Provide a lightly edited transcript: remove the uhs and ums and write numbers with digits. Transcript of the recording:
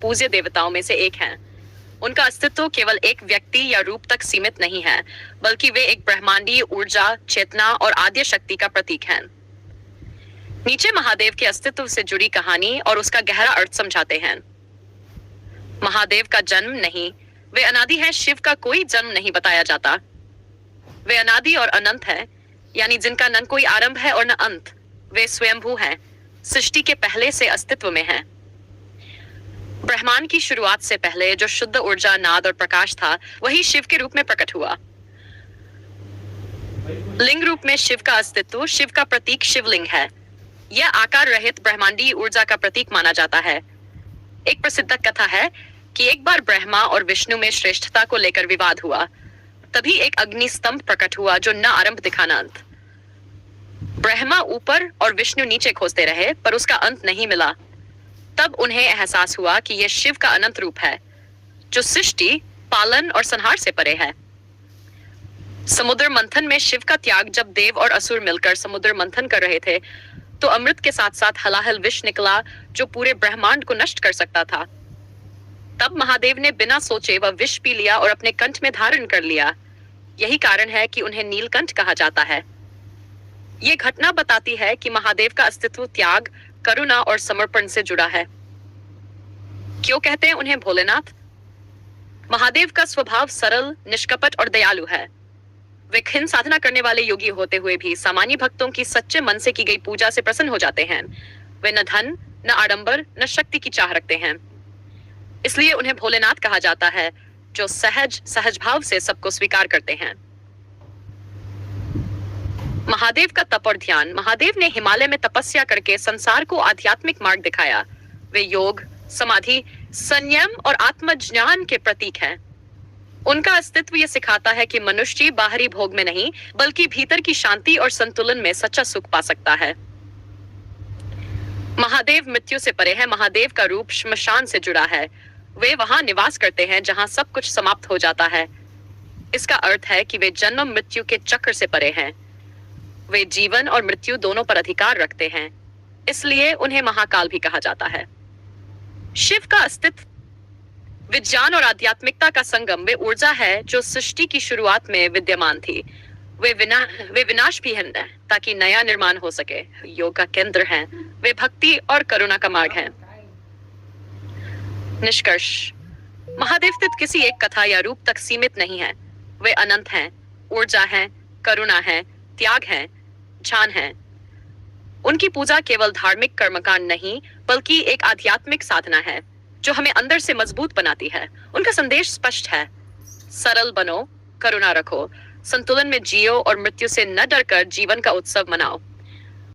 पूज्य देवताओं में से एक हैं। उनका अस्तित्व केवल एक व्यक्ति या रूप तक सीमित नहीं है, बल्कि वे एक ब्रह्मांडीय ऊर्जा, चेतना और आद्य शक्ति का प्रतीक हैं। नीचे महादेव के अस्तित्व से जुड़ी कहानी और उसका गहरा अर्थ समझाते हैं। महादेव का जन्म नहीं, वे अनादि हैं। शिव का कोई जन्म नहीं बताया जाता। वे अनादि और अनंत है, यानी जिनका न कोई आरंभ है और न अंत। वे स्वयंभू हैं, सृष्टि के पहले से अस्तित्व में हैं। ब्रह्मांड की शुरुआत से पहले जो शुद्ध ऊर्जा, नाद और प्रकाश था, वही शिव के रूप में प्रकट हुआ। लिंग रूप में शिव का अस्तित्व, शिव का प्रतीक शिवलिंग है। यह आकार रहित ब्रह्मांडीय ऊर्जा का प्रतीक माना जाता है। एक प्रसिद्ध कथा है कि एक बार ब्रह्मा और विष्णु में श्रेष्ठता को लेकर विवाद हुआ। तभी एक अग्नि स्तंभ प्रकट हुआ जो न आरंभ दिखा न अंत। ब्रह्मा ऊपर और विष्णु नीचे खोजते रहे, पर उसका अंत नहीं मिला। तब उन्हें एहसास हुआ कि यह शिव का अनंत रूप है, जो सृष्टि, पालन और संहार से परे है। समुद्र मंथन में शिव का त्याग जब देव और असुर मिलकर समुद्र मंथन कर रहे थे, तो अमृत के साथ साथ हलाहल विष निकला जो पूरे ब्रह्मांड को नष्ट कर सकता था। तब महादेव ने बिना सोचे वह विष पी लिया और अपने कंठ में धारण कर लिया। यही कारण है कि उन्हें नीलकंठ कहा जाता है। ये घटना बताती है कि महादेव का अस्तित्व त्याग, करुणा और समर्पण से जुड़ा है। क्यों कहते हैं उन्हें भोलेनाथ? महादेव का स्वभाव सरल, निष्कपट और दयालु है। वे खिन साधना करने वाले योगी होते हुए भी सामान्य भक्तों की सच्चे मन से की गई पूजा से प्रसन्न हो जाते हैं। वे न धन, न आडंबर, न शक्ति की चाह रखते हैं। इसलिए उन्हें भोलेनाथ कहा जाता है, जो सहज भाव से सबको स्वीकार करते हैं। महादेव का तप और ध्यान। महादेव ने हिमालय में तपस्या करके संसार को आध्यात्मिक मार्ग दिखाया। वे योग, समाधि, संयम और आत्मज्ञान के प्रतीक हैं। उनका अस्तित्व यह सिखाता है कि मनुष्य बाहरी भोग में नहीं, बल्कि भीतर की शांति और संतुलन में सच्चा सुख पा सकता है। महादेव मृत्यु से परे है। महादेव का रूप श्मशान से जुड़ा है। वे वहां निवास करते हैं जहां सब कुछ समाप्त हो जाता है। इसका अर्थ है कि वे जन्म मृत्यु के चक्र से परे हैं। वे जीवन और मृत्यु दोनों पर अधिकार रखते हैं, इसलिए उन्हें महाकाल भी कहा जाता है। शिव का अस्तित्व विज्ञान और आध्यात्मिकता का संगम। वे ऊर्जा है जो सृष्टि की शुरुआत में विद्यमान थी। वे विनाश भी है ताकि नया निर्माण हो सके। योग का केंद्र हैं। वे भक्ति और करुणा का मार्ग हैं। निष्कर्ष, महादेव सिर्फ किसी एक कथा या रूप तक सीमित नहीं है। वे अनंत हैं, ऊर्जा हैं, करुणा है, त्याग है, ज्ञान है। उनकी पूजा केवल धार्मिक कर्मकांड नहीं, बल्कि एक आध्यात्मिक साधना है जो हमें अंदर से मजबूत बनाती है। उनका संदेश स्पष्ट है, सरल बनो, करुणा रखो, संतुलन में जियो और मृत्यु से न डरकर जीवन का उत्सव मनाओ।